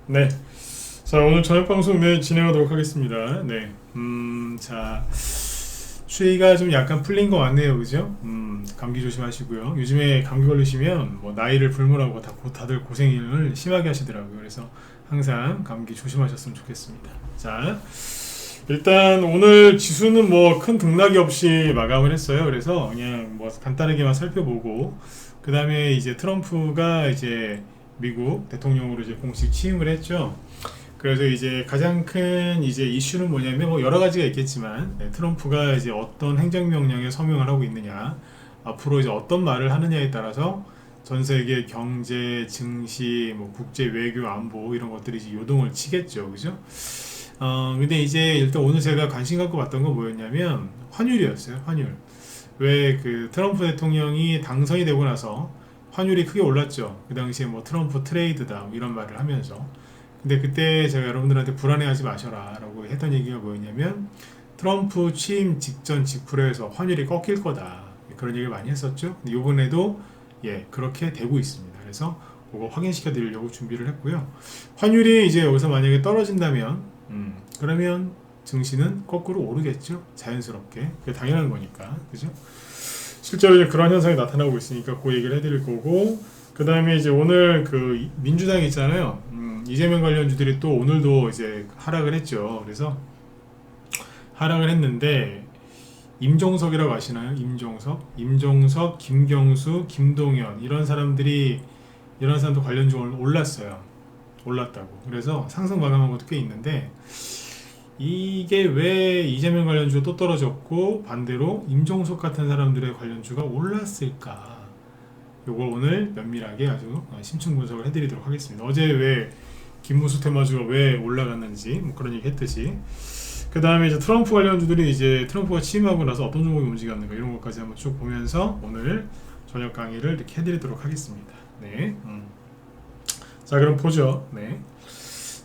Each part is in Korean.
네. 자, 오늘 저녁 방송 진행하도록 하겠습니다. 네. 자, 추위가 좀 약간 풀린 것 같네요. 그죠? 감기 조심하시고요. 요즘에 감기 걸리시면 뭐 나이를 불문하고 다들 고생을 심하게 하시더라고요. 그래서 항상 감기 조심하셨으면 좋겠습니다. 자, 일단 오늘 지수는 뭐 큰 등락이 없이 마감을 했어요. 그래서 그냥 뭐 간단하게만 살펴보고 그 다음에 이제 트럼프가 이제 미국 대통령으로 이제 공식 취임을 했죠. 그래서 이제 가장 큰 이제 이슈는 뭐냐면 뭐 여러 가지가 있겠지만 트럼프가 이제 어떤 행정명령에 서명을 하고 있느냐, 앞으로 이제 어떤 말을 하느냐에 따라서 전 세계 경제, 증시, 뭐 국제 외교, 안보 이런 것들이 이제 요동을 치겠죠, 그죠? 근데 이제 일단 오늘 제가 관심 갖고 봤던 건 뭐였냐면 환율이었어요, 환율. 왜 그 트럼프 대통령이 당선이 되고 나서 환율이 크게 올랐죠. 그 당시에 뭐 트럼프 트레이드다 뭐 이런 말을 하면서. 근데 그때 제가 여러분들한테 불안해하지 마셔라 라고 했던 얘기가 뭐였냐면 트럼프 취임 직전 직후로 해서 환율이 꺾일 거다 그런 얘기를 많이 했었죠. 근데 이번에도 예 그렇게 되고 있습니다. 그래서 그거 확인시켜 드리려고 준비를 했고요. 환율이 이제 여기서 만약에 떨어진다면 그러면 증시는 거꾸로 오르겠죠. 자연스럽게 그게 당연한 거니까 그죠. 실제로 이제 그런 현상이 나타나고 있으니까 그 얘기를 해드릴 거고, 그 다음에 이제 오늘 그 민주당 있잖아요. 이재명 관련주들이 또 오늘도 이제 하락을 했죠. 그래서 하락을 했는데 임종석이라고 아시나요? 임종석, 김경수, 김동연 이런 사람도 관련주가 올랐어요. 올랐다고. 그래서 상승 마감한 것도 꽤 있는데 이게 왜 이재명 관련주가 또 떨어졌고 반대로 임종석 같은 사람들의 관련주가 올랐을까? 요걸 오늘 면밀하게 아주 심층 분석을 해드리도록 하겠습니다. 어제 왜 김무수 테마주가 왜 올라갔는지 뭐 그런 얘기 했듯이 그 다음에 이제 트럼프 관련주들이 이제 트럼프가 취임하고 나서 어떤 종목이 움직였는가 이런 것까지 한번 쭉 보면서 오늘 저녁 강의를 이렇게 해드리도록 하겠습니다. 네. 자 그럼 보죠. 네.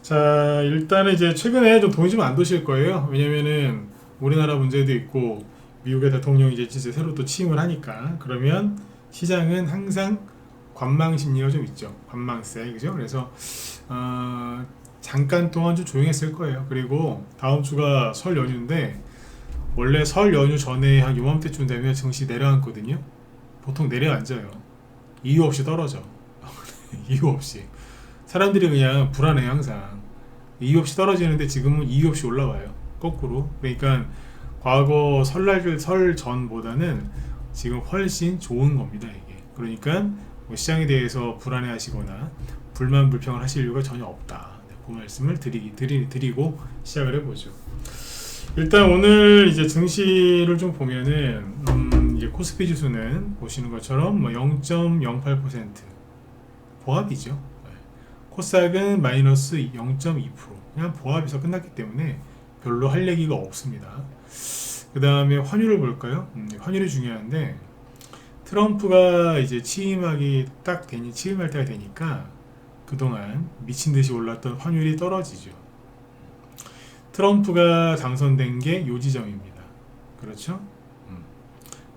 자 일단은 이제 최근에 좀 돈이 좀 안 도실 거예요. 왜냐면은 우리나라 문제도 있고 미국의 대통령이 이제 새로 또 취임을 하니까 그러면 시장은 항상 관망 심리가 좀 있죠. 관망세 그죠? 그래서 잠깐 동안 좀 조용했을 거예요. 그리고 다음 주가 설 연휴인데 원래 설 연휴 전에 한 요맘때쯤 되면 증시 내려앉거든요. 보통 내려앉아요. 이유 없이 떨어져. 이유 없이. 사람들이 그냥 불안해 항상. 이유 없이 떨어지는데 지금은 이유 없이 올라와요. 거꾸로. 그러니까 과거 설 전보다는 지금 훨씬 좋은 겁니다. 이게. 그러니까 뭐 시장에 대해서 불안해 하시거나 불만 불평을 하실 이유가 전혀 없다. 네, 그 말씀을 드리고 시작을 해보죠. 일단 오늘 이제 증시를 좀 보면은 이제 코스피 지수는 보시는 것처럼 뭐 0.08% 보합이죠. 네. 코스닥은 마이너스 0.2% 그냥 보합에서 끝났기 때문에 별로 할 얘기가 없습니다. 그 다음에 환율을 볼까요? 환율이 중요한데 트럼프가 이제 취임할 때가 되니까 그동안 미친 듯이 올랐던 환율이 떨어지죠. 트럼프가 당선된 게 요 지점입니다. 그렇죠?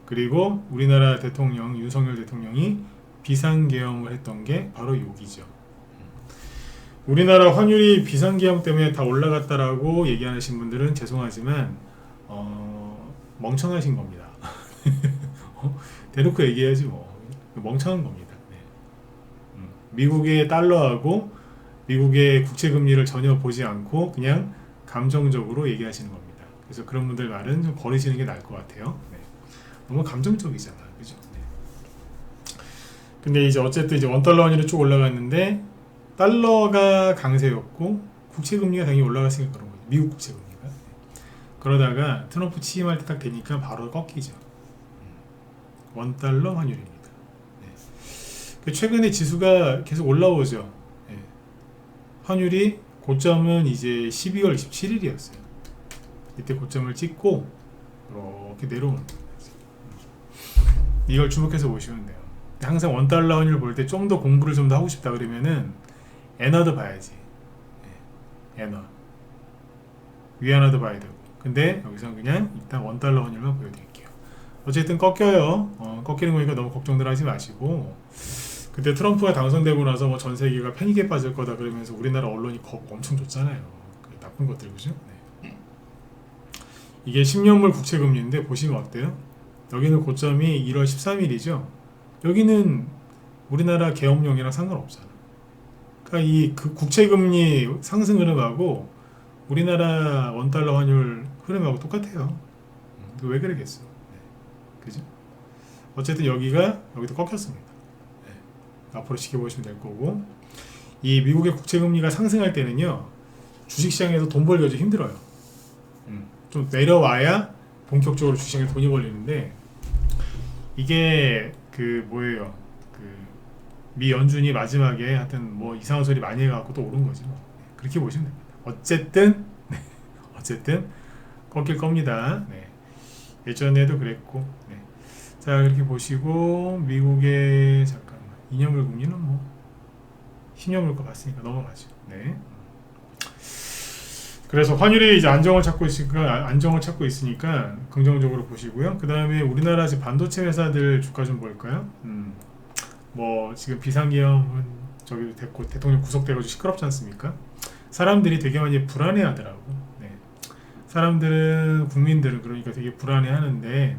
그리고 우리나라 대통령 윤석열 대통령이 비상계엄을 했던 게 바로 여기죠. 우리나라 환율이 비상계엄 때문에 다 올라갔다라고 얘기하시는 분들은 죄송하지만 멍청하신 겁니다. 대놓고 얘기해야지 뭐 멍청한 겁니다. 네. 미국의 달러하고 미국의 국채금리를 전혀 보지 않고 그냥 감정적으로 얘기하시는 겁니다. 그래서 그런 분들 말은 좀 버리시는 게 나을 것 같아요. 네. 너무 감정적이잖아, 그죠? 네. 근데 이제 어쨌든 이제 원달러 환율이 쭉 올라갔는데 달러가 강세였고 국채금리가 당연히 올라갔으니까 그런 거죠. 미국 국채금리가. 네. 그러다가 트럼프 취임할 때 딱 되니까 바로 꺾이죠. 원달러 환율입니다. 네. 최근에 지수가 계속 올라오죠. 네. 환율이 고점은 이제 12월 27일이었어요. 이때 고점을 찍고 이렇게 내려오는 거예요. 이걸 주목해서 보시면 돼요. 항상 원달러 환율 볼 때 좀 더 공부를 좀 더 하고 싶다 그러면은 엔화도 봐야지. 네. 엔화. 위안화도 봐야 되고. 근데 여기서 그냥 일단 원달러 환율만 보여드릴게요. 어쨌든 꺾여요. 꺾이는 거니까 너무 걱정들 하지 마시고 그때 트럼프가 당선되고 나서 뭐 전 세계가 패닉에 빠질 거다 그러면서 우리나라 언론이 겁 엄청 줬잖아요. 나쁜 것들 그죠? 네. 이게 10년물 국채금리인데 보시면 어때요? 여기는 고점이 1월 13일이죠. 여기는 우리나라 계엄령이랑 상관없잖아. 그러니까 이 그 국채금리 상승 흐름하고 우리나라 원달러 환율 흐름하고 똑같아요. 왜 그러겠어? 네. 그죠? 어쨌든 여기도 꺾였습니다. 네. 앞으로 지켜보시면 될 거고, 이 미국의 국채금리가 상승할 때는요, 주식시장에서 돈 벌기가 좀 힘들어요. 좀 내려와야 본격적으로 주식시장에 돈이 벌리는데, 이게 그 뭐예요? 그 미 연준이 마지막에 하여튼 뭐 이상한 소리 많이 해갖고 또 오른 거지 뭐. 그렇게 보시면 됩니다. 어쨌든 어쨌든 꺾일 겁니다. 네. 예전에도 그랬고. 네. 자, 그렇게 보시고 미국의 잠깐만 2년물 금리는 뭐 10년물 거 봤으니까 넘어가죠. 네. 그래서 환율이 이제 안정을 찾고 있으니까 긍정적으로 보시고요. 그 다음에 우리나라 지금 반도체 회사들 주가 좀 볼까요? 뭐 지금 비상계엄은 저기 됐고 대통령 구속돼가지고 시끄럽지 않습니까? 사람들이 되게 많이 불안해하더라고. 네. 사람들은 국민들은 그러니까 되게 불안해하는데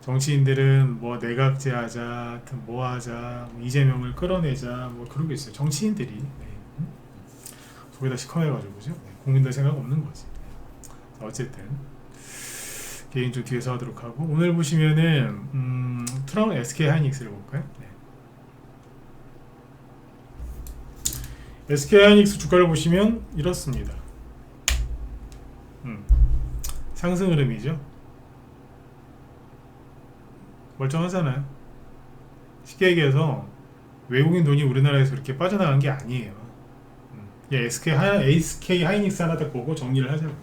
정치인들은 뭐 내각제하자, 하여튼 뭐 하자, 뭐 이재명을 끌어내자, 뭐 그러고 있어요. 정치인들이 네. 속에다 시커매가지고 그죠? 네. 국민들 생각 없는 거지. 네. 어쨌든 개인 좀 뒤에서 하도록 하고 오늘 보시면은 트럼프 SK 하이닉스를 볼까요? 네. SK 하이닉스 주가를 보시면 이렇습니다. 상승 흐름이죠. 멀쩡하잖아요. 쉽게 얘기해서 외국인 돈이 우리나라에서 이렇게 빠져나간 게 아니에요. SK 하이닉스 하나 딱 보고 정리를 하자고.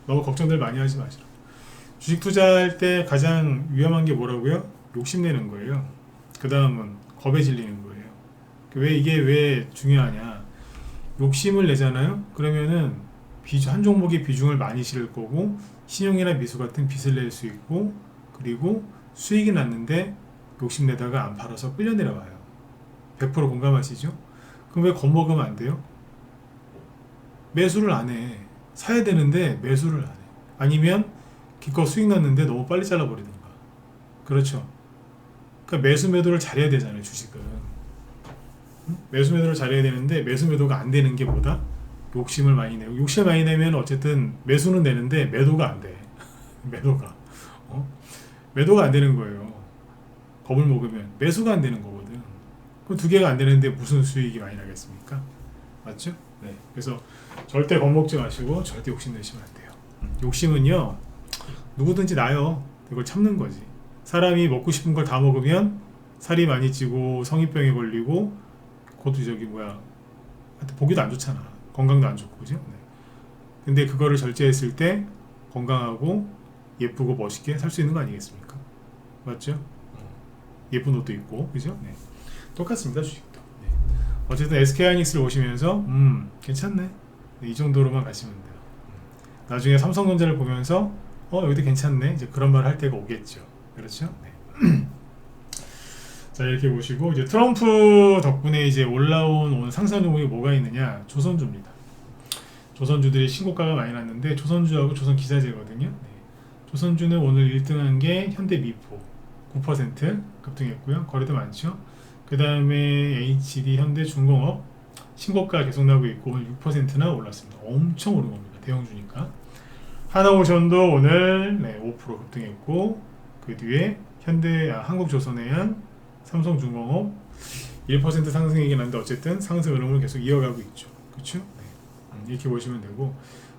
너무 걱정들 많이 하지 마시라. 주식 투자할 때 가장 위험한 게 뭐라고요? 욕심내는 거예요. 그 다음은 겁에 질리는 거예요. 이게 왜 중요하냐? 욕심을 내잖아요. 그러면은 한 종목의 비중을 많이 실을 거고 신용이나 미수 같은 빚을 낼 수 있고 그리고 수익이 났는데 욕심내다가 안 팔아서 끌려 내려와요. 100% 공감하시죠? 그럼 왜 겁먹으면 안 돼요? 매수를 안 해. 사야 되는데 매수를 안 해. 아니면 기껏 수익 났는데 너무 빨리 잘라버리든가. 그렇죠. 그러니까 매수 매도를 잘해야 되잖아요, 주식은. 매수 매도를 잘해야 되는데 매수 매도가 안 되는 게 뭐다? 욕심을 많이 내고 욕심을 많이 내면 어쨌든 매수는 되는데 매도가 안 돼. 매도가 안 되는 거예요. 겁을 먹으면 매수가 안 되는 거거든. 그럼 두 개가 안 되는데 무슨 수익이 많이 나겠습니까? 맞죠? 네. 그래서 절대 겁먹지 마시고 절대 욕심 내시면 안 돼요. 욕심은요 누구든지 나요. 이걸 참는 거지. 사람이 먹고 싶은 걸 다 먹으면 살이 많이 찌고 성인병에 걸리고 그것도 하여튼 보기도 안 좋잖아. 건강도 안 좋고 그죠? 네. 근데 그거를 절제했을 때 건강하고 예쁘고 멋있게 살 수 있는 거 아니겠습니까? 맞죠? 예쁜 옷도 있고 그죠? 네. 똑같습니다. 주식도. 네. 어쨌든 SK하이닉스를 보시면서 괜찮네. 네, 이 정도로만 가시면 돼요. 나중에 삼성전자를 보면서 여기도 괜찮네. 이제 그런 말 할 때가 오겠죠. 그렇죠? 네. 자, 이렇게 보시고 이제 트럼프 덕분에 이제 올라온 오늘 상승 종목이 뭐가 있느냐? 조선주입니다. 조선주들이 신고가가 많이 났는데 조선주하고 조선기사제거든요. 네. 조선주는 오늘 1등한 게 현대미포 9% 급등했고요. 거래도 많죠. 그 다음에 HD 현대중공업 신고가 계속 나고 있고 오늘 6%나 올랐습니다. 엄청 오른 겁니다. 대형주니까. 하나오션도 오늘 5% 급등했고 그 뒤에 한국조선해양, 삼성중공업 1% 상승이긴 한데 어쨌든 상승 흐름을 계속 이어가고 있죠. 그렇죠? 네. 이렇게 보시면 되고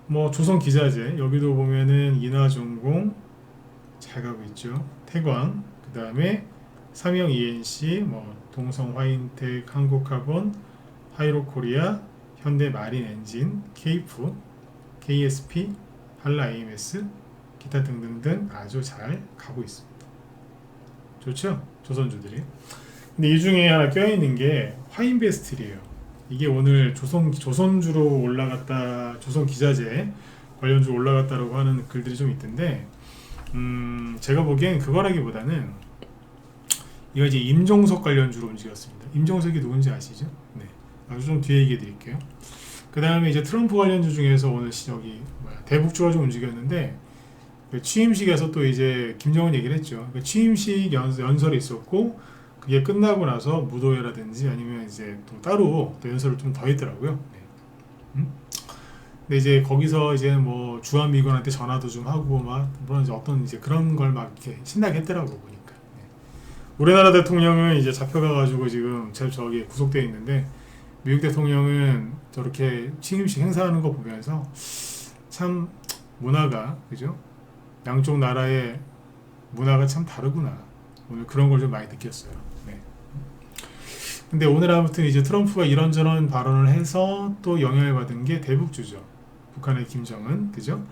뭐 조선기자재 여기도 보면은 인하중공 잘 가고 있죠. 태광 그 다음에 삼형 ENC 뭐 동성화인텍, 한국카본, 하이로코리아, 현대마린엔진, 케이프, KSP, 한라 AMS 기타 등등등 아주 잘 가고 있습니다. 좋죠? 조선주들이. 근데 이 중에 하나 껴있는 게 화인베스트리에요. 이게 오늘 조선주로 올라갔다, 조선기자재 관련주 올라갔다라고 하는 글들이 좀 있던데 제가 보기엔 그거라기보다는 이거 이제 임종석 관련주로 움직였습니다. 임종석이 누군지 아시죠? 네. 아주 좀 뒤에 얘기해 드릴게요. 그 다음에 이제 트럼프 관련주 중에서 오늘 여기 대북주가 좀 움직였는데, 그 취임식에서 또 이제 김정은 얘기를 했죠. 그 취임식 연설이 있었고, 그게 끝나고 나서 무도회라든지 아니면 이제 또 따로 또 연설을 좀 더 했더라고요. 네. 근데 이제 거기서 이제 뭐 주한미군한테 전화도 좀 하고 막 물론 이제 어떤 이제 그런 걸 막 이렇게 신나게 했더라고 보니까. 네. 우리나라 대통령은 이제 잡혀가가지고 지금 저기 구속되어 있는데, 미국 대통령은 저렇게 취임식 행사하는 거 보면서 참 문화가, 그죠? 양쪽 나라의 문화가 참 다르구나. 오늘 그런 걸 좀 많이 느꼈어요. 네. 근데 오늘 아무튼 이제 트럼프가 이런저런 발언을 해서 또 영향을 받은 게 대북주죠. 북한의 김정은, 그죠?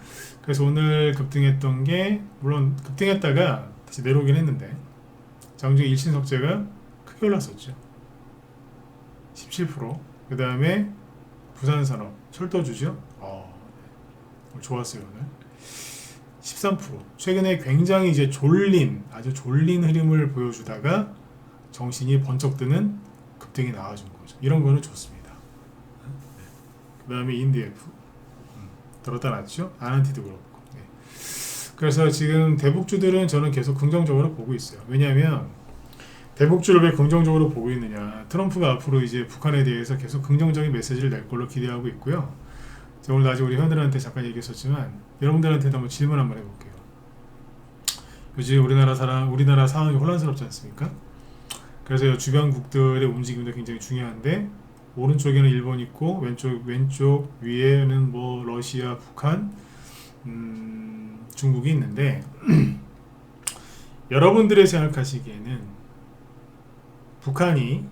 그래서 오늘 급등했던 게, 물론 급등했다가 다시 내려오긴 했는데, 장중에 일신석재가 크게 올랐었죠. 17%. 그 다음에 부산산업, 철도주죠. 좋았어요 오늘. 13%. 최근에 굉장히 이제 아주 졸린 흐름을 보여주다가 정신이 번쩍 드는 급등이 나와준 거죠. 이런 거는 좋습니다. 그 다음에 인디F 들었다 놨죠. 아난티도 그렇고. 네. 그래서 지금 대북주들은 저는 계속 긍정적으로 보고 있어요. 왜냐하면 대북주를 왜 긍정적으로 보고 있느냐. 트럼프가 앞으로 이제 북한에 대해서 계속 긍정적인 메시지를 낼 걸로 기대하고 있고요. 제가 오늘 낮에 우리 회원들한테 잠깐 얘기했었지만 여러분들한테도 한번 질문 한번 해볼게요. 요즘 우리나라 상황이 혼란스럽지 않습니까? 그래서 주변국들의 움직임도 굉장히 중요한데, 오른쪽에는 일본 있고 왼쪽 위에는 뭐 러시아, 북한, 중국이 있는데 여러분들이 생각하시기에는 북한이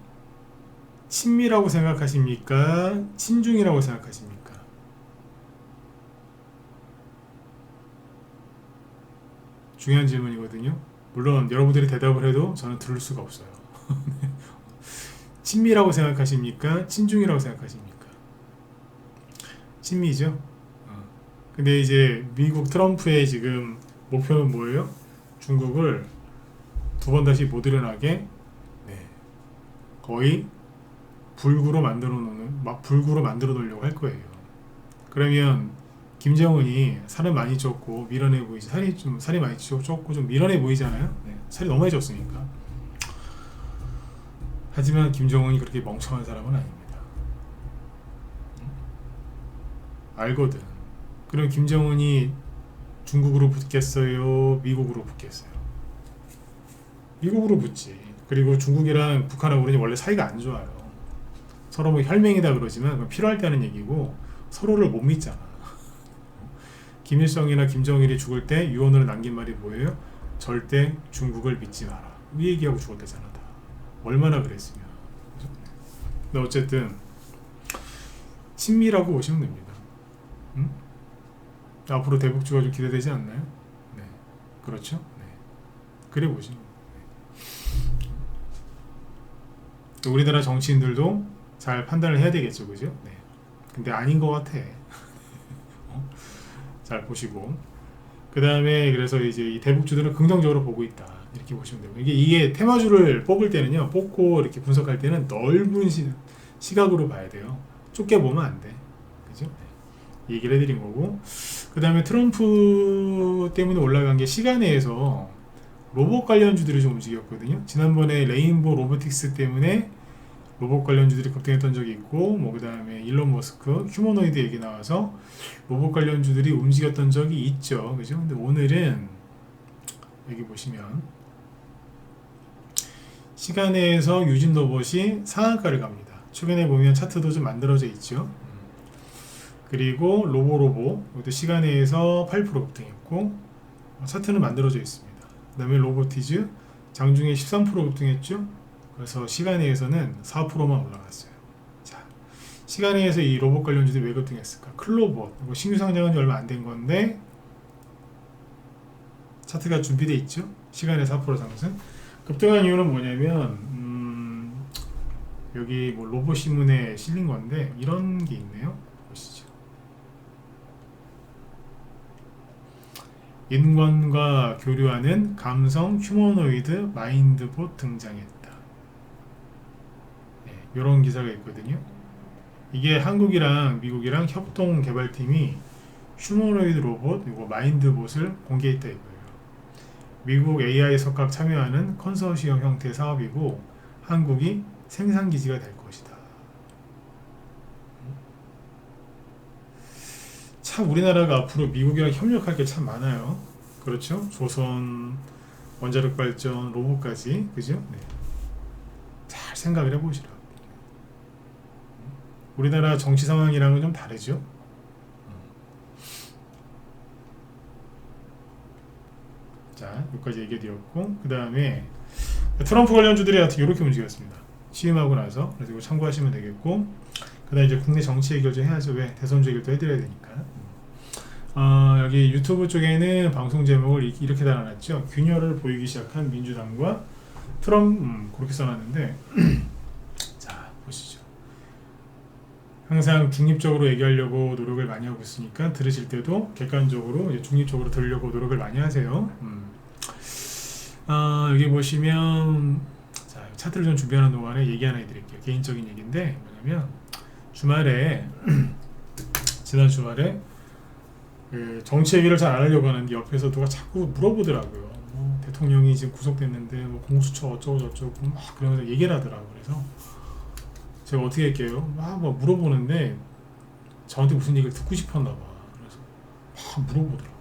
친미라고 생각하십니까? 친중이라고 생각하십니까? 중요한 질문이거든요. 물론 여러분들이 대답을 해도 저는 들을 수가 없어요. 친미라고 생각하십니까? 친중이라고 생각하십니까? 친미죠. 근데 이제 미국 트럼프의 지금 목표는 뭐예요? 중국을 두 번 다시 못 일어나게, 네, 거의 불구로 만들어 놓으려고 할 거예요. 그러면 김정은이 살은 많이 쪘고 밀어내 보이지, 살이 많이 쪘고 좀 밀어내 보이잖아요. 네, 살이 너무 많이 쪘으니까. 하지만 김정은이 그렇게 멍청한 사람은 아닙니다. 알거든. 그럼 김정은이 중국으로 붙겠어요? 미국으로 붙겠어요? 미국으로 붙지. 그리고 중국이랑 북한하고는 원래 사이가 안 좋아요. 서로 뭐 혈맹이다 그러지만 필요할 때 하는 얘기고, 서로를 못 믿잖아. 김일성이나 김정일이 죽을 때 유언으로 남긴 말이 뭐예요? 절대 중국을 믿지 마라. 이 얘기하고 죽었대잖아. 다. 얼마나 그랬으면. 근데 어쨌든 친미라고 보시면 됩니다. 응? 앞으로 대북주가 좀 기대되지 않나요? 네, 그렇죠. 네. 그래 보시면. 네. 우리나라 정치인들도 잘 판단을 해야 되겠죠, 그죠? 네. 근데 아닌 것 같아. 잘 보시고, 그 다음에 그래서 이제 이 대북주들은 긍정적으로 보고 있다, 이렇게 보시면 되고, 이게 테마주를 뽑을 때는요, 뽑고 이렇게 분석할 때는 넓은 시각으로 봐야 돼요. 좁게 보면 안 돼, 그죠? 네. 얘기를 해드린 거고, 그 다음에 트럼프 때문에 올라간 게 시간외에서 로봇 관련주들이 좀 움직였거든요. 지난번에 레인보 로보틱스 때문에 로봇 관련주들이 급등했던 적이 있고, 뭐 그 다음에 일론 머스크 휴머노이드 얘기 나와서 로봇 관련주들이 움직였던 적이 있죠, 그죠? 근데 오늘은 여기 보시면 시간에서 유진 로봇이 상한가를 갑니다. 최근에 보면 차트도 좀 만들어져 있죠. 그리고 로보로보 이것도 시간에서 8% 급등했고 차트는 만들어져 있습니다. 그 다음에 로보티즈 장중에 13% 급등했죠. 그래서 시간에서는 4%만 올라갔어요. 자, 시간에서 이 로봇 관련주들이 왜 급등했을까? 클로봇, 이거 신규 상장한 지 얼마 안 된 건데 차트가 준비되어 있죠. 시간에 4% 상승. 급등한 이유는 뭐냐면 여기 뭐 로봇 신문에 실린 건데 이런 게 있네요. 보시죠. 인권과 교류하는 감성 휴머노이드 마인드봇 등장했다. 이런 기사가 있거든요. 이게 한국이랑 미국이랑 협동 개발팀이 휴머노이드 로봇 이거 마인드봇을 공개했다 이거예요. 미국 AI 석각 참여하는 컨소시엄 형태 사업이고 한국이 생산 기지가 될 것이다. 참 우리나라가 앞으로 미국이랑 협력할 게 참 많아요. 그렇죠? 조선, 원자력 발전, 로봇까지, 그죠? 네. 잘 생각을 해보시라. 우리나라 정치 상황이랑은 좀 다르죠? 자, 여기까지 얘기해드렸고, 그 다음에 트럼프 관련주들이 하여튼 이렇게 움직였습니다. 취임하고 나서. 그래서 이거 참고하시면 되겠고, 그 다음에 이제 국내 정치 해결 좀 해야죠. 왜? 대선 해결도 해드려야 되니까. 여기 유튜브 쪽에는 방송 제목을 이렇게 달아놨죠. 균열을 보이기 시작한 민주당과 트럼프, 그렇게 써놨는데, 자, 보시죠. 항상 중립적으로 얘기하려고 노력을 많이 하고 있으니까 들으실 때도 객관적으로 이제 중립적으로 들으려고 노력을 많이 하세요. 여기 보시면 자, 차트를 좀 준비하는 동안에 얘기 하나 해드릴게요. 개인적인 얘기인데 뭐냐면 주말에 지난 주말에 그 정치 얘기를 잘 안 하려고 하는데 옆에서 누가 자꾸 물어보더라고요. 뭐 대통령이 지금 구속됐는데 뭐 공수처 어쩌고 저쩌고 막 그러면서 얘기를 하더라고요. 그래서 제가 어떻게 할게요? 막 물어보는데 저한테 무슨 얘기를 듣고 싶었나 봐. 그래서 막 물어보더라고.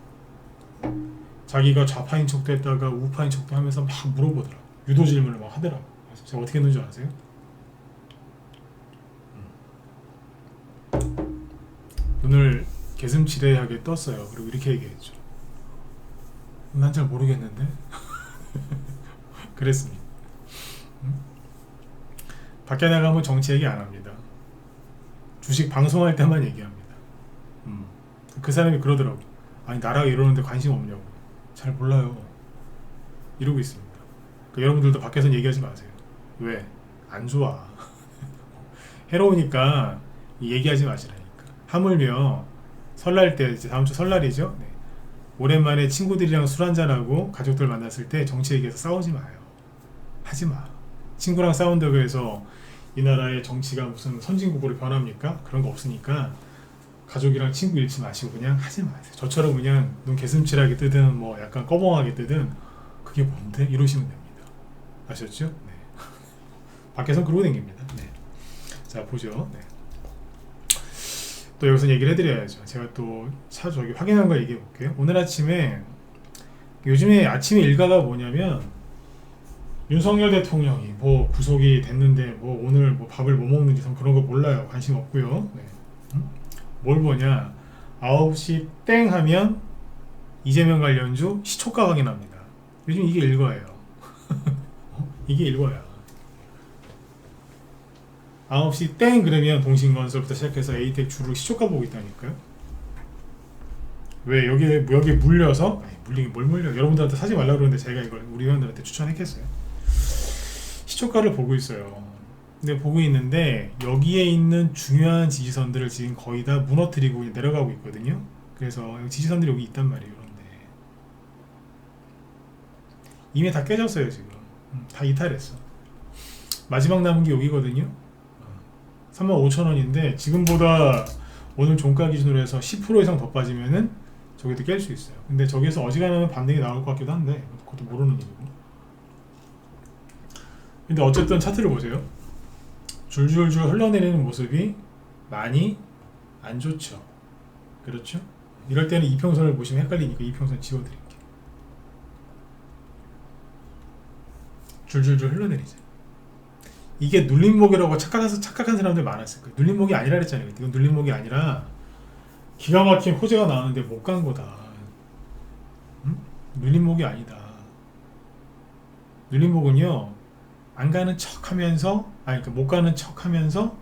자기가 좌파인 척도 했다가 우파인 척도 하면서 막 물어보더라고. 유도 질문을 막 하더라고. 그래서 제가 어떻게 했는 줄 아세요? 눈을 개슴츠레하게 떴어요. 그리고 이렇게 얘기했죠. 난 잘 모르겠는데? 그랬습니다. 밖에 나가면 정치 얘기 안 합니다. 주식 방송할 때만 얘기합니다. 그 사람이 그러더라고. 아니 나라가 이러는데 관심 없냐고. 잘 몰라요. 이러고 있습니다. 그러니까 여러분들도 밖에서 얘기하지 마세요. 왜? 안 좋아. 해로우니까 얘기하지 마시라니까. 하물며 설날 때 이제 다음 주 설날이죠. 네. 오랜만에 친구들이랑 술 한잔하고 가족들 만났을 때 정치 얘기해서 싸우지 마요. 하지 마. 친구랑 싸운다고 해서 이 나라의 정치가 무슨 선진국으로 변합니까? 그런 거 없으니까 가족이랑 친구 잃지 마시고 그냥 하지 마세요. 저처럼 그냥 눈 개슴츠하게 뜨든 뭐 약간 꺼벙하게 뜨든 그게 뭔데? 이러시면 됩니다. 아셨죠? 네. 밖에서 그러고 다닙니다. 네. 자 보죠. 네. 또 여기서 얘기를 해드려야죠. 제가 또 저기 확인한 거 얘기해 볼게요. 오늘 아침에 요즘에 아침에 일가가 뭐냐면 윤석열 대통령이 뭐 구속이 됐는데 뭐 오늘 뭐 밥을 뭐 먹는지 그런 거 몰라요. 관심 없고요. 네. 뭘 보냐 9시 땡 하면 이재명 관련주 시초가 확인합니다. 요즘 이게 일과예요. 이게 일과야. 9시 땡 그러면 동신건설부터 시작해서 에이텍 주로 시초가 보고 있다니까요. 왜 여기 물려서 물리긴 뭘 물려. 여러분들한테 사지 말라고 그러는데 제가 이걸 우리 회원들한테 추천했겠어요. 시초가를 보고 있어요. 근데 보고 있는데 여기에 있는 중요한 지지선들을 지금 거의 다 무너뜨리고 내려가고 있거든요. 그래서 지지선들이 여기 있단 말이에요. 그런데 이미 다 깨졌어요. 지금 다 이탈했어. 마지막 남은 게 여기거든요. 35,000원인데 지금보다 오늘 종가 기준으로 해서 10% 이상 더 빠지면은 저기도 깰 수 있어요. 근데 저기에서 어지간하면 반등이 나올 것 같기도 한데 그것도 모르는 일이고. 근데 어쨌든 차트를 보세요. 줄줄줄 흘러내리는 모습이 많이 안 좋죠. 그렇죠? 이럴 때는 이평선을 보시면 헷갈리니까 이평선 지워드릴게요. 줄줄줄 흘러내리죠. 이게 눌림목이라고 착각한 사람들 많았을 거예요. 눌림목이 아니라 그랬잖아요. 이건 눌림목이 아니라 기가 막힌 호재가 나왔는데 못 간 거다. 눌림목이 아니다. 눌림목은요 안 가는 척하면서 그러니까 못 가는 척하면서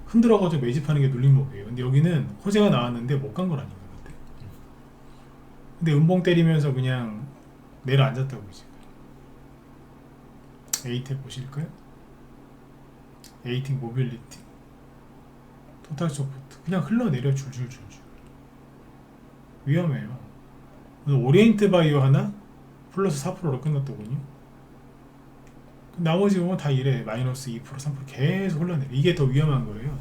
흔들어가지고 매집하는 게 눌림목이에요. 근데 여기는 호재가 나왔는데 못 간 거라는 것 같아. 근데 음봉 때리면서 그냥 내려앉았다고 지금. 에이텍 보실까요? 에이텍 모빌리티, 토탈 소프트 그냥 흘러내려 줄줄줄줄. 위험해요. 오늘 오리엔트 바이오 하나 플러스 4%로 끝났더군요. 나머지 보면 다 이래. 마이너스 2%, 3% 계속 흘러내려. 이게 더 위험한 거예요.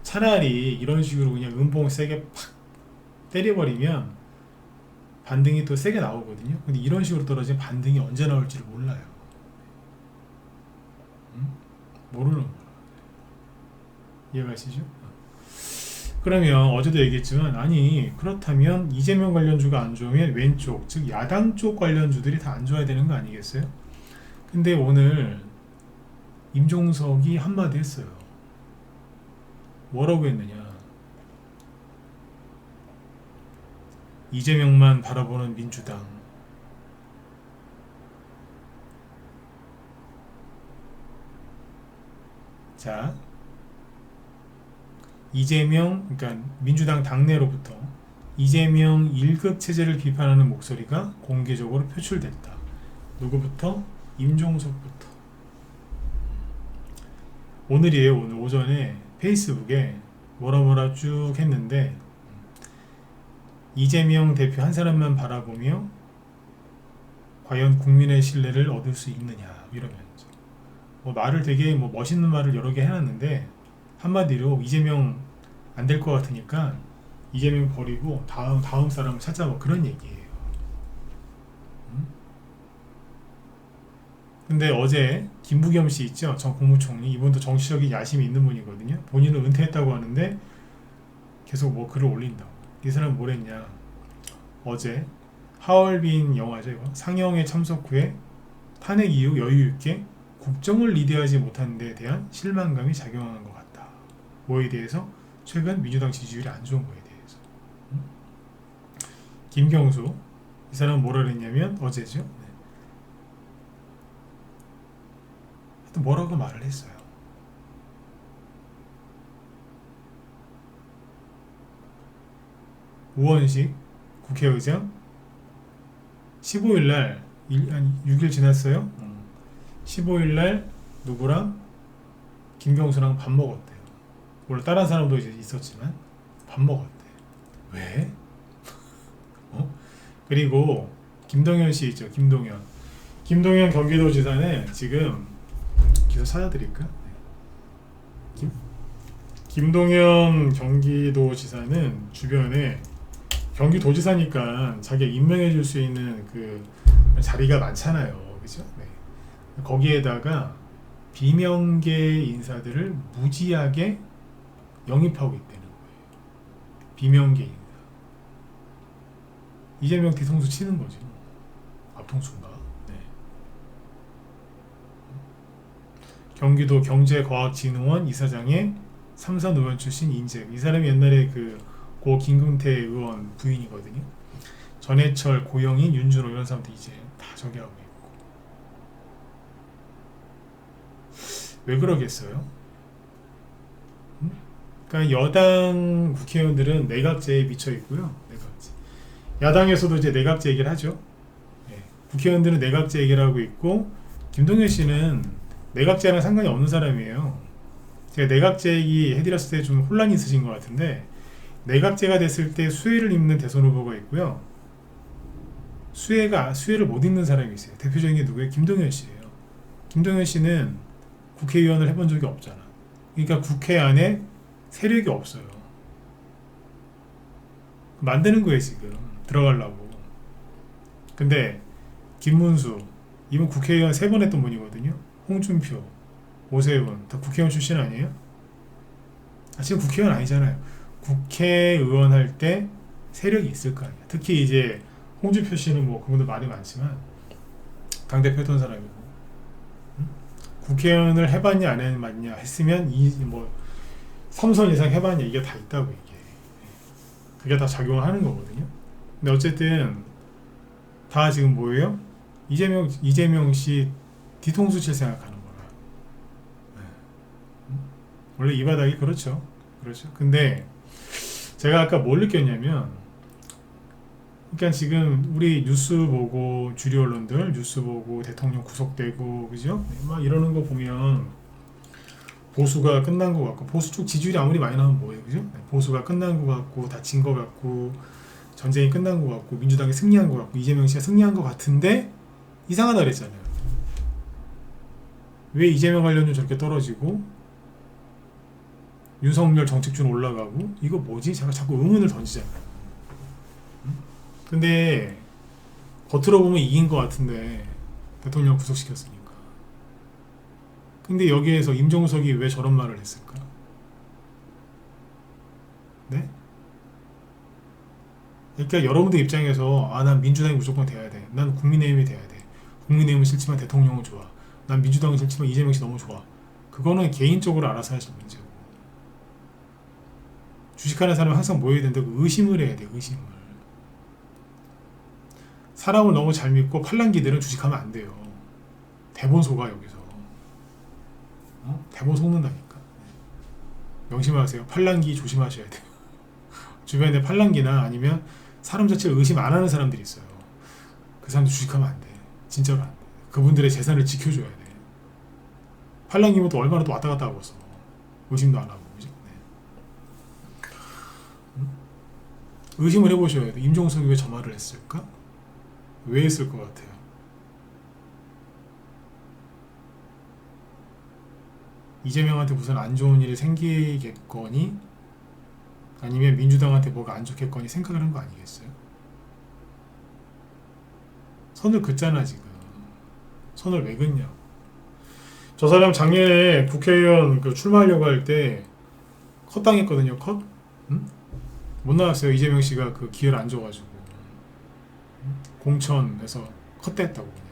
차라리 이런 식으로 그냥 음봉 세게 팍 때려버리면 반등이 또 세게 나오거든요. 근데 이런 식으로 떨어지면 반등이 언제 나올지를 몰라요. 모르는 거예요. 이해가시죠? 그러면 어제도 얘기했지만, 아니 그렇다면 이재명 관련주가 안 좋으면 왼쪽, 즉 야당 쪽 관련주들이 다 안 좋아야 되는 거 아니겠어요? 근데 오늘 임종석이 한마디 했어요. 뭐라고 했느냐? 이재명만 바라보는 민주당. 자, 이재명, 그러니까 민주당 당내로부터 이재명 1급 체제를 비판하는 목소리가 공개적으로 표출됐다. 누구부터? 임종석부터. 오늘이에요. 오늘 오전에 페이스북에 뭐라 쭉 했는데, 이재명 대표 한 사람만 바라보며 과연 국민의 신뢰를 얻을 수 있느냐, 이러면서 뭐 말을 되게 뭐 멋있는 말을 여러 개 해놨는데, 한마디로 이재명 안 될 것 같으니까 이재명 버리고 다음 사람을 찾자, 뭐 그런 얘기예요. 근데 어제 김부겸 씨 있죠, 전 국무총리. 이분도 정치적인 야심이 있는 분이거든요. 본인은 은퇴했다고 하는데 계속 뭐 글을 올린다고. 이 사람은 뭘 했냐, 어제 하얼빈 영화죠, 이거 상영에 참석 후에 탄핵 이후 여유 있게 국정을 리드하지 못하는 데 대한 실망감이 작용하는 것 같다. 뭐에 대해서? 최근 민주당 지지율이 안 좋은 거에 대해서. 김경수, 이 사람은 뭐라 그랬냐면, 어제죠, 하여튼 뭐라고 말을 했어요. 우원식 국회의장 15일날 한 6일 지났어요. 15일날 누구랑? 김경수랑 밥 먹었대요. 물론 다른 사람도 이제 있었지만 밥 먹었대. 왜? 그리고 김동연 씨 있죠, 김동연 경기도지사는 지금 기사 찾아드릴까? 김동연 경기도지사는 주변에, 경기도지사니까 자기가 임명해 줄 수 있는 그 자리가 많잖아요, 그죠? 네. 거기에다가 비명계 인사들을 무지하게 영입하고 있다는 거예요. 비명계 인사. 이재명 뒤통수 치는 거지. 앞통수인가? 네. 경기도 경제과학진흥원 이사장의 삼선 의원 출신 인재. 이 사람이 옛날에 고 김금태 의원 부인이거든요. 전해철, 고영인, 윤준호 이런 사람들 이제 다 저기 하고 있고. 왜 그러겠어요? 그러니까 여당 국회의원들은 내각제에 미쳐 있고요. 내각제. 야당에서도 이제 내각제 얘기를 하죠. 네. 국회의원들은 내각제 얘기를 하고 있고, 김동연 씨는 내각제랑 상관이 없는 사람이에요. 제가 내각제 얘기 해드렸을 때 좀 혼란이 있으신 것 같은데, 내각제가 됐을 때 수혜를 입는 대선 후보가 있고요. 수혜를 못 입는 사람이 있어요. 대표적인 게 누구예요? 김동연 씨예요. 김동연 씨는 국회의원을 해본 적이 없잖아. 그러니까 국회 안에 세력이 없어요. 만드는 거예요, 지금. 들어가려고. 근데 김문수, 이분 국회의원 3번 했던 분이거든요. 홍준표, 오세훈 다 국회의원 출신 아니에요? 지금 국회의원 아니잖아요. 국회의원 할 때 세력이 있을 거 아니야. 특히 이제 홍준표 씨는 뭐 그분도 말이 많지만 당대표 했던 사람이고, 국회의원을 해봤냐 안 해봤냐 했으면 뭐 3선 이상 해봤냐, 이게 다 있다고. 이게 그게 다 작용을 하는 거거든요. 근데 어쨌든 다 지금 뭐예요? 이재명 씨 뒤통수 칠 생각하는 거라. 원래 이 바닥이 그렇죠. 근데 제가 아까 뭘 느꼈냐면, 그러니까 지금 우리 뉴스 보고, 주류 언론들 뉴스 보고 대통령 구속되고, 그죠? 막 이러는 거 보면 보수가 끝난 것 같고, 보수 쪽 지지율이 아무리 많이 나오면 뭐예요, 그죠? 보수가 끝난 것 같고, 다 진 것 같고, 전쟁이 끝난 것 같고 민주당이 승리한 것 같고 이재명 씨가 승리한 것 같은데 이상하다 그랬잖아요. 왜 이재명 관련주 저렇게 떨어지고 윤석열 정책준 올라가고 이거 뭐지? 제가 자꾸 의문을 던지잖아요. 근데 겉으로 보면 이긴 것 같은데 대통령 구속시켰으니까. 근데 여기에서 임종석이 왜 저런 말을 했을까? 네? 그러니까 여러분들 입장에서 난 민주당이 무조건 돼야 돼. 난 국민의힘이 돼야 돼. 국민의힘은 싫지만 대통령은 좋아. 난 민주당은 싫지만 이재명 씨 너무 좋아. 그거는 개인적으로 알아서 하실 문제고. 주식하는 사람은 항상 뭐 해야 된다고 의심을 해야 돼. 의심을. 사람을 너무 잘 믿고 팔랑기들은 주식하면 안 돼요. 대본 속아 여기서. 대본 속는다니까. 명심하세요. 팔랑기 조심하셔야 돼요. 주변에 팔랑기나 아니면 사람 자체를 의심 안 하는 사람들이 있어요. 그 사람들 주식하면 안 돼. 진짜로 안 돼. 그분들의 재산을 지켜줘야 돼. 팔랑기면 또 얼마나 또 왔다 갔다 하고 있어. 의심도 안 하고. 그죠? 네. 의심을 해보셔야 돼. 임종석이 왜 저 말을 했을까? 왜 했을 것 같아요? 이재명한테 무슨 안 좋은 일이 생기겠거니 아니면 민주당한테 뭐가 안 좋겠거니 생각을 한 거 아니겠어요? 선을 긋잖아 지금. 선을 왜 긋냐고. 저 사람 작년에 국회의원 출마하려고 할 때 컷당했거든요. 컷? 응? 못 나왔어요. 이재명 씨가 그 기회를 안 줘가지고 공천에서 컷됐다고 그냥.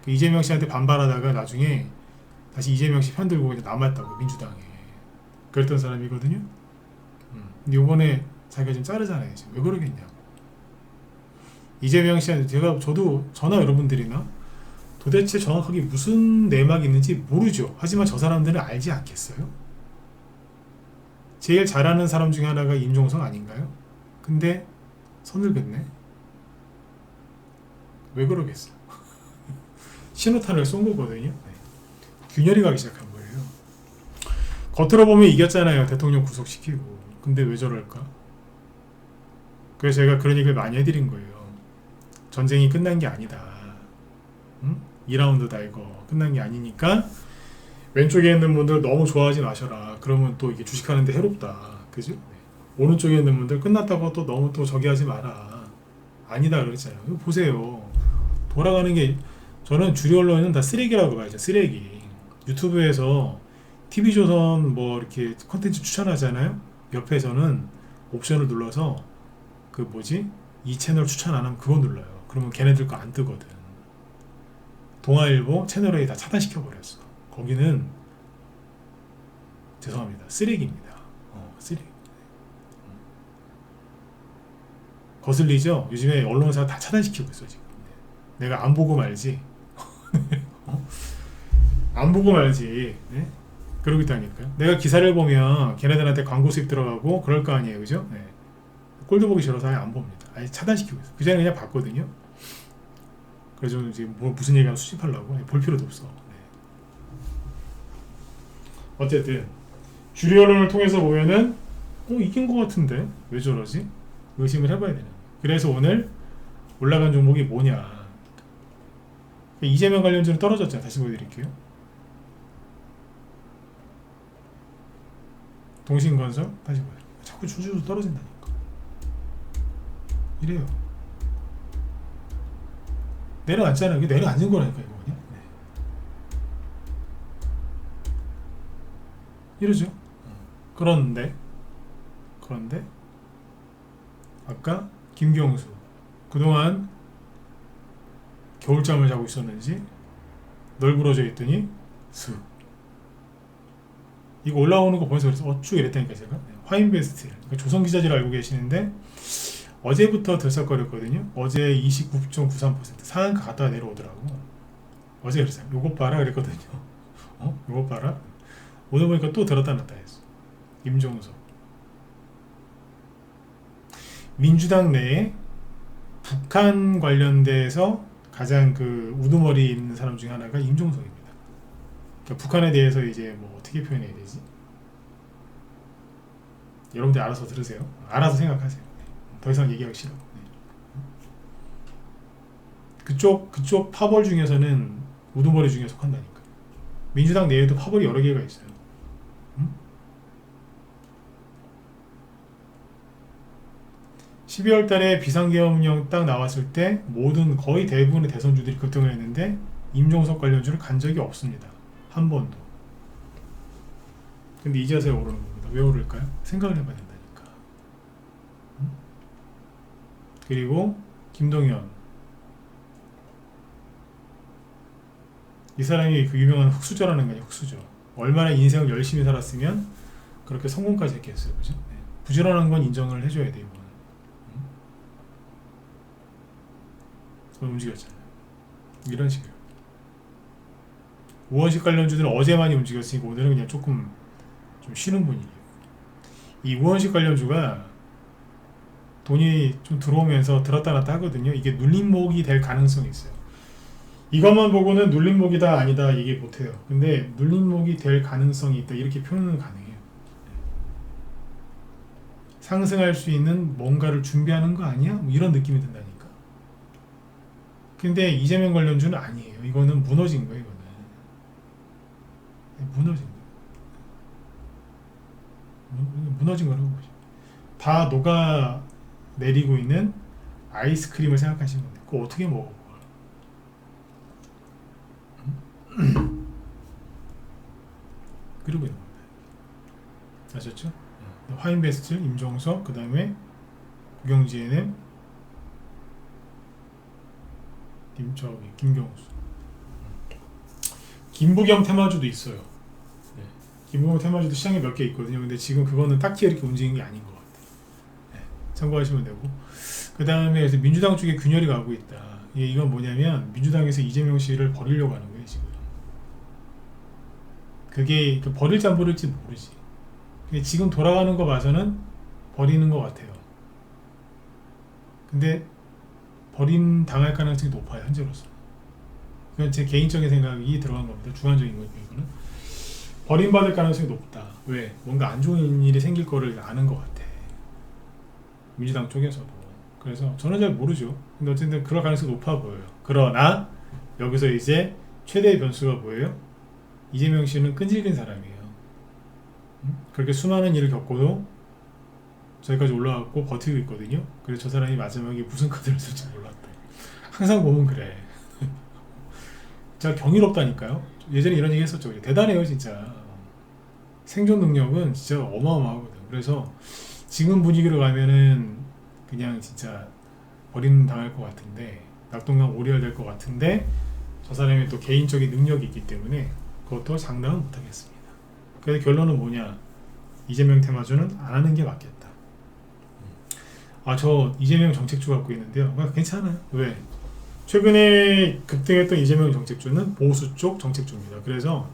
그 이재명 씨한테 반발하다가 나중에 다시 이재명 씨 편들고 그냥 남았다고 민주당에. 그랬던 사람이거든요. 근데 이번에 자기가 지금 자르잖아요. 지금 왜 그러겠냐고. 이재명 씨한테 저도 저나 여러분들이나 도대체 정확하게 무슨 내막이 있는지 모르죠. 하지만 저 사람들은 알지 않겠어요? 제일 잘하는 사람 중에 하나가 임종석 아닌가요? 근데 선을 긋네. 왜 그러겠어? 신호탄을 쏜 거거든요. 네. 균열이 가기 시작한 거예요. 겉으로 보면 이겼잖아요. 대통령 구속시키고. 근데 왜 저럴까? 그래서 제가 그런 얘기를 많이 해드린 거예요. 전쟁이 끝난 게 아니다. 응? 2라운드다 이거. 끝난 게 아니니까 왼쪽에 있는 분들 너무 좋아하지 마셔라. 그러면 또 이게 주식하는데 해롭다. 그죠? 네. 오른쪽에 있는 분들 끝났다고 또 너무 또 저기 하지 마라. 아니다 그랬잖아요. 이거 보세요. 돌아가는 게 저는 주류 언론은 다 쓰레기라고 봐야죠. 쓰레기. 유튜브에서 TV조선 뭐 이렇게 컨텐츠 추천하잖아요. 옆에서는 옵션을 눌러서 그 뭐지? 이 채널 추천 안 하면 그거 눌러요. 그러면 걔네들 거 안 뜨거든. 동아일보 채널A 다 차단시켜 버렸어. 거기는 죄송합니다. 쓰레기입니다. 쓰레기. 거슬리죠? 요즘에 언론사 다 차단시키고 있어 지금. 내가 안 보고 말지. 안 보고 말지. 네? 그러고 있다니까요. 내가 기사를 보면 걔네들한테 광고 수입 들어가고 그럴 거 아니에요, 그죠? 네. 꼴도 보기 싫어서 아예 안 봅니다. 아예 차단시키고 있어요. 그 전에 그냥 봤거든요. 그래서 이제 뭐 무슨 얘기하면 수집하려고 볼 필요도 없어. 네. 어쨌든 주류 언론을 통해서 보면은 이긴 것 같은데 왜 저러지? 의심을 해봐야 되는. 그래서 오늘 올라간 종목이 뭐냐? 이재명 관련주는 떨어졌잖아요. 다시 보여드릴게요. 동신건설 다시 보여. 자꾸 주주도 떨어진다니까. 이래요. 내려앉잖아요. 이게 내려앉은 거라니까 이거 그냥. 네. 이러죠. 그런데 아까 김경수 그동안 겨울잠을 자고 있었는지 널브러져 있더니 슥 이거 올라오는 거 보면서 그래서 어쭈 이랬다니까 제가. 화인베스트 그러니까 조선기자재를 알고 계시는데 어제부터 들썩거렸거든요. 어제 29.93% 상한가 갔다가 내려오더라고. 어제 그랬어요. 요것 봐라 그랬거든요. 요것 봐라. 오늘 보니까 또 들었다 놨다 했어. 임종석. 민주당 내에 북한 관련돼서 가장 그 우두머리 있는 사람 중에 하나가 임종석입니다. 그러니까 북한에 대해서 이제 뭐 어떻게 표현해야 되지? 여러분들 알아서 들으세요. 알아서 생각하세요. 더 이상 얘기하기 싫어. 네. 그쪽 파벌 중에서는 우두머리 중에 속한다니까. 민주당 내에도 파벌이 여러 개가 있어요. 12월 달에 비상계엄령 딱 나왔을 때 거의 대부분의 대선주들이 급등을 했는데 임종석 관련주를 간 적이 없습니다. 한 번도. 근데 이제서야 오르는 겁니다. 왜 오를까요? 생각을 해봐야 된다니까. 그리고 김동연, 이 사람이 그 유명한 흑수저라는 거냐. 흑수저. 얼마나 인생을 열심히 살았으면 그렇게 성공까지 했겠어요. 그죠? 네. 부지런한 건 인정을 해줘야 돼요. 움직였잖아요. 이런 식으로. 우원식 관련주들은 어제 많이 움직였으니까 오늘은 그냥 조금 좀 쉬는 분위기예요. 이 우원식 관련주가 돈이 좀 들어오면서 들었다 놨다 하거든요. 이게 눌림목이 될 가능성이 있어요. 이것만 보고는 눌림목이다 아니다 얘기 못해요. 근데 눌림목이 될 가능성이 있다 이렇게 표현은 가능해요. 상승할 수 있는 뭔가를 준비하는 거 아니야? 뭐 이런 느낌이 든다니까. 근데 이재명 관련주는 아니에요. 이거는 무너진 거예요. 이거는 무너진 거예요. 무너진 거라고 보죠. 다 녹아 내리고 있는 아이스크림을 생각하시면 돼요. 그거 어떻게 먹어? 그러고 있는 겁니다. 아셨죠? 화인베스트, 임종석, 그 다음에 국영GNM, 김경수, 김부겸 테마주도 있어요. 네. 김부겸 테마주도 시장에 몇 개 있거든요. 근데 지금 그거는 딱히 이렇게 움직이는 게 아닌 것 같아요. 네. 참고하시면 되고, 그 다음에 그래서 민주당 쪽에 균열이 가고 있다. 이건 뭐냐면 민주당에서 이재명 씨를 버리려고 하는 거예요 지금. 그게 버릴지 안 버릴지 모르지. 근데 지금 돌아가는 거 봐서는 버리는 것 같아요. 근데 당할 가능성이 높아요 현재로서. 그건 제 개인적인 생각이 들어간 겁니다. 주관적인 거니까 이거는. 버림받을 가능성이 높다. 왜? 뭔가 안 좋은 일이 생길 거를 아는 것 같아. 민주당 쪽에서도. 그래서 저는 잘 모르죠. 근데 어쨌든 그럴 가능성이 높아 보여요. 그러나 여기서 이제 최대의 변수가 뭐예요? 이재명 씨는 끈질긴 사람이에요. 그렇게 수많은 일을 겪고도 저기까지 올라왔고 버티고 있거든요. 그래서 저 사람이 마지막에 무슨 카드를 쓸지 몰랐다. 항상 보면 그래. 진짜 경이롭다니까요. 예전에 이런 얘기 했었죠. 대단해요 진짜. 생존 능력은 진짜 어마어마하거든. 그래서 지금 분위기로 가면은 그냥 진짜 버림 당할 것 같은데, 낙동강 오리알 될 것 같은데, 저 사람의 또 개인적인 능력이 있기 때문에 그것도 장담은 못하겠습니다. 그래서 결론은 뭐냐? 이재명 테마주는 안 하는 게 맞겠다. 저 이재명 정책주 갖고 있는데요. 괜찮아요. 왜? 최근에 급등했던 이재명 정책주는 보수 쪽 정책주입니다. 그래서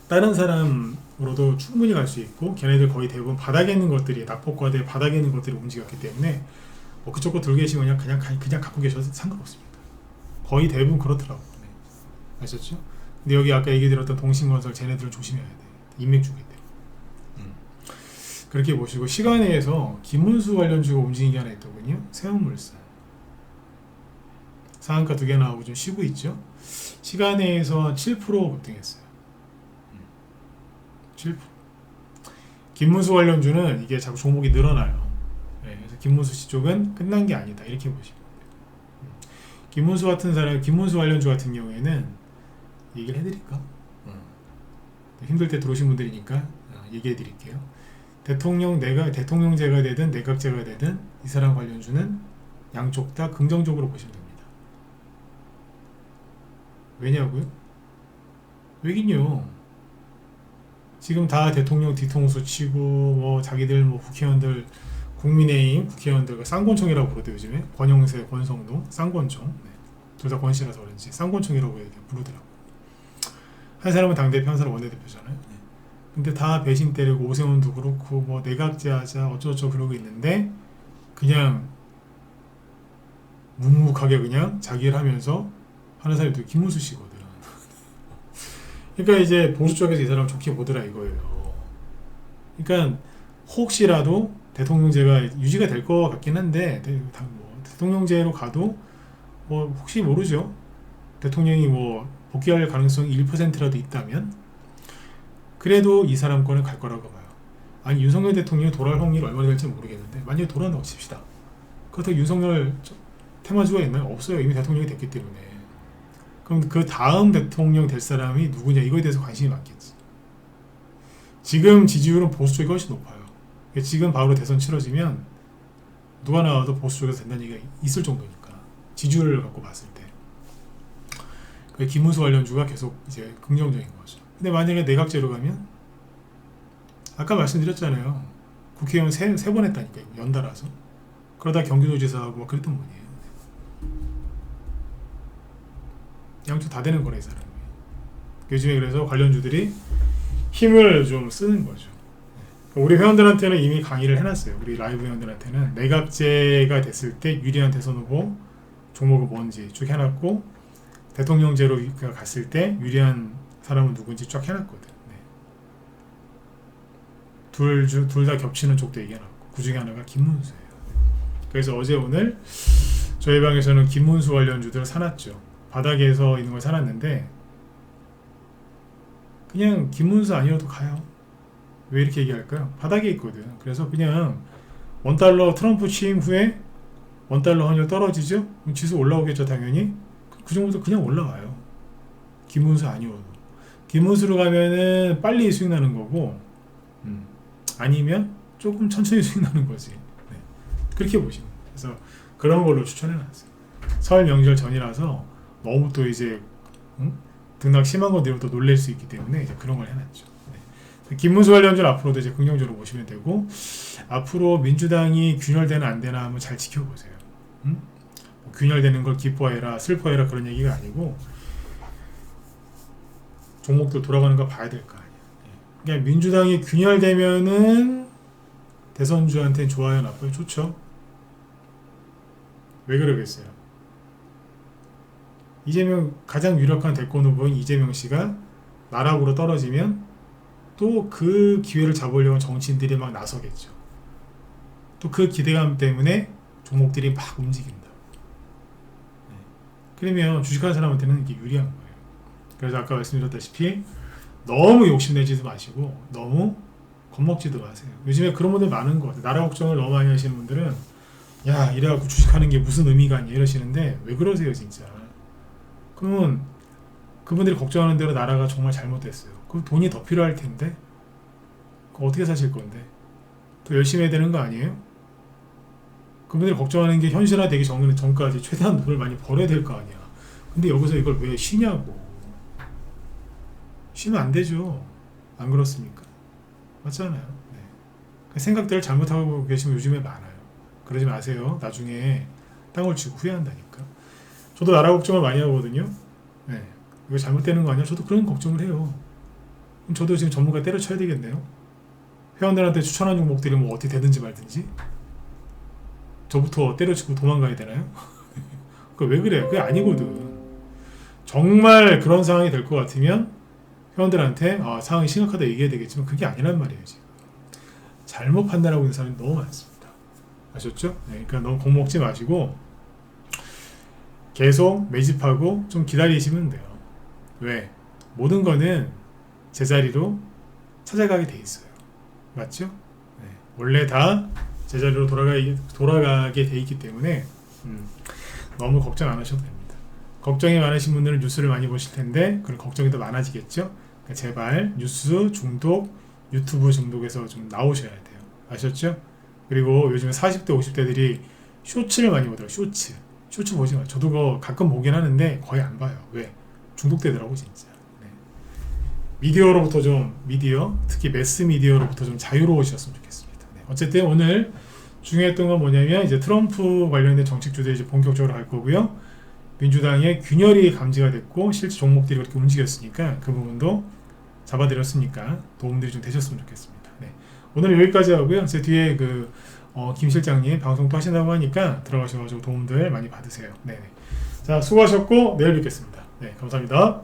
다른 사람으로도 충분히 갈 수 있고, 걔네들 거의 대부분 바닥에 있는 것들이, 낙폭과대 바닥에 있는 것들이 움직였기 때문에 뭐 그쪽 거 들고 계시면 그냥 갖고 계셔도 상관없습니다. 거의 대부분 그렇더라고요. 네. 아셨죠? 근데 여기 아까 얘기 드렸던 동신건설, 쟤네들은 조심해야 돼. 인맥주기 때문에. 그렇게 보시고, 시간에서 김문수 관련주가 움직인 게 하나 있더군요. 세운물산. 상한가 2개 나오고 좀 쉬고 있죠. 시간에서 7% 급등했어요. 7%. 김문수 관련주는 이게 자꾸 종목이 늘어나요. 네, 그래서 김문수 씨 쪽은 끝난 게 아니다. 이렇게 보시면 돼요. 김문수 같은 사람, 김문수 관련주 같은 경우에는 얘기를 해드릴까? 힘들 때 들어오신 분들이니까 얘기해 드릴게요. 대통령제가 되든 내각제가 되든 이 사람 관련주는 양쪽 다 긍정적으로 보시면 됩니다. 왜냐고요? 왜긴요. 지금 다 대통령 뒤통수 치고 뭐 자기들 뭐 국회의원들, 국민의힘 국회의원들 쌍권총이라고 부르대요. 요즘에 권영세, 권성동, 쌍권총. 네. 둘 다 권씨라서 그런지 쌍권총이라고 부르더라고. 한 사람은 당대표, 한 사람은 원내대표잖아요. 네. 근데 다 배신 때리고, 오세훈도 그렇고 뭐 내각제 하자 어쩌고저쩌고 그러고 있는데, 그냥 묵묵하게 그냥 자기 일 하면서 하는 사람이 또 김문수 씨거든. 그러니까 이제 보수 쪽에서 이 사람을 좋게 보더라 이거예요. 그러니까 혹시라도 대통령제가 유지가 될 것 같긴 한데 대통령제로 가도 뭐 혹시 모르죠. 대통령이 뭐 복귀할 가능성이 1%라도 있다면 그래도 이 사람 거는 갈 거라고 봐요. 아니 윤석열 대통령이 돌아올 확률이 얼마나 될지 모르겠는데 만약에 돌아온다고 칩시다. 그렇다고 윤석열 테마주가 있나요? 없어요. 이미 대통령이 됐기 때문에. 그럼 그 다음 대통령 될 사람이 누구냐 이거에 대해서 관심이 많겠지. 지금 지지율은 보수 쪽이 훨씬 높아요. 지금 바로 대선 치러지면 누가 나와도 보수 쪽에서 된다는 얘기가 있을 정도니까 지지율을 갖고 봤을 때 그 김문수 관련주가 계속 이제 긍정적인 거죠. 근데 만약에 내각제로 가면 아까 말씀드렸잖아요. 국회의원 세 번 했다니까요. 연달아서. 그러다 경기도지사하고 막 그랬던 분이에요. 양쪽 다 되는 거래 이 사람이. 요즘에 그래서 관련주들이 힘을 좀 쓰는 거죠. 우리 회원들한테는 이미 강의를 해놨어요. 우리 라이브 회원들한테는 내각제가 됐을 때 유리한 대선 후보 종목은 뭔지 쭉 해놨고 대통령제로 갔을 때 유리한 사람은 누군지 쫙 해놨거든. 네. 둘 다 겹치는 쪽도 얘기해놨고 그 중에 하나가 김문수예요. 그래서 어제 오늘 저희 방에서는 김문수 관련주들을 사놨죠. 바닥에서 있는 걸 사놨는데 그냥 김문수 아니어도 가요. 왜 이렇게 얘기할까요? 바닥에 있거든. 그래서 그냥 원달러 트럼프 취임 후에 원달러 환율 떨어지죠? 지수 올라오겠죠 당연히. 그 정도도 그냥 올라와요. 김문수 아니어도. 김문수로 가면은 빨리 수익 나는 거고 아니면 조금 천천히 수익 나는 거지. 네. 그렇게 보시면 돼요. 그래서 그런 걸로 추천해놨어요. 설 명절 전이라서 너무 또 이제 등락 심한 거 되면 또 놀랄 수 있기 때문에 이제 그런 걸 해놨죠. 네. 김문수 관련주는 앞으로도 이제 긍정적으로 보시면 되고 앞으로 민주당이 균열되나 안 되나 한번 잘 지켜보세요. 뭐 균열되는 걸 기뻐해라 슬퍼해라 그런 얘기가 아니고 종목들 돌아가는 거 봐야 될 거 아니야. 그러니까 민주당이 균열되면은 대선주한테는 좋아요 나빠요? 좋죠. 왜 그러겠어요? 이재명 가장 유력한 대권 후보인 이재명 씨가 나락으로 떨어지면 또 그 기회를 잡으려고 정치인들이 막 나서겠죠. 또 그 기대감 때문에 종목들이 막 움직인다. 네. 그러면 주식하는 사람한테는 이게 유리한 거예요. 그래서 아까 말씀드렸다시피 너무 욕심내지도 마시고 너무 겁먹지도 마세요. 요즘에 그런 분들 많은 것 같아요. 나라 걱정을 너무 많이 하시는 분들은 야 이래갖고 주식하는 게 무슨 의미가 있냐 이러시는데 왜 그러세요 진짜. 그러면 그분들이 걱정하는 대로 나라가 정말 잘못됐어요. 그럼 돈이 더 필요할 텐데 그거 어떻게 사실 건데 더 열심히 해야 되는 거 아니에요? 그분들이 걱정하는 게 현실화되기 전까지 최대한 돈을 많이 벌어야 될 거 아니야. 근데 여기서 이걸 왜 쉬냐고. 쉬면 안 되죠. 안 그렇습니까? 맞잖아요. 네. 그 생각들을 잘못하고 계시면 요즘에 많아요. 그러지 마세요. 나중에 땅을 치고 후회한다니까. 저도 나라 걱정을 많이 하거든요. 네. 이거 잘못되는 거 아니야? 저도 그런 걱정을 해요. 그럼 저도 지금 전문가 때려쳐야 되겠네요. 회원들한테 추천한 종목들이 뭐 어떻게 되든지 말든지 저부터 때려치고 도망가야 되나요? 그거 왜 그래? 그게 아니거든. 정말 그런 상황이 될 것 같으면 회원들한테 상황이 심각하다 얘기해야 되겠지만 그게 아니란 말이에요. 지금. 잘못 판단하고 있는 사람이 너무 많습니다. 아셨죠? 네, 그러니까 너무 겁먹지 마시고 계속 매집하고 좀 기다리시면 돼요. 왜? 모든 거는 제자리로 찾아가게 돼 있어요. 맞죠? 네, 원래 다 제자리로 돌아가게 돼 있기 때문에 너무 걱정 안 하셔도 됩니다. 걱정이 많으신 분들은 뉴스를 많이 보실 텐데 그런 걱정이 더 많아지겠죠? 그러니까 제발 뉴스 중독, 유튜브 중독에서 좀 나오셔야 돼요. 아셨죠? 그리고 요즘에 40대, 50대들이 쇼츠를 많이 보더라고요. 쇼츠 보지 마요. 저도 그거 가끔 보긴 하는데 거의 안 봐요. 왜? 중독되더라고 진짜. 네. 미디어, 특히 매스 미디어로부터 좀 자유로우셨으면 좋겠습니다. 네. 어쨌든 오늘 중요했던 건 뭐냐면 이제 트럼프 관련된 정책주들 이제 본격적으로 갈 거고요. 민주당의 균열이 감지가 됐고 실제 종목들이 그렇게 움직였으니까 그 부분도 잡아드렸으니까 도움들이 좀 되셨으면 좋겠습니다. 네. 오늘 여기까지 하고요. 제 뒤에 김 실장님 방송 또 하신다고 하니까 들어가셔가지고 도움들 많이 받으세요. 네네. 자, 수고하셨고 내일 뵙겠습니다. 네, 감사합니다.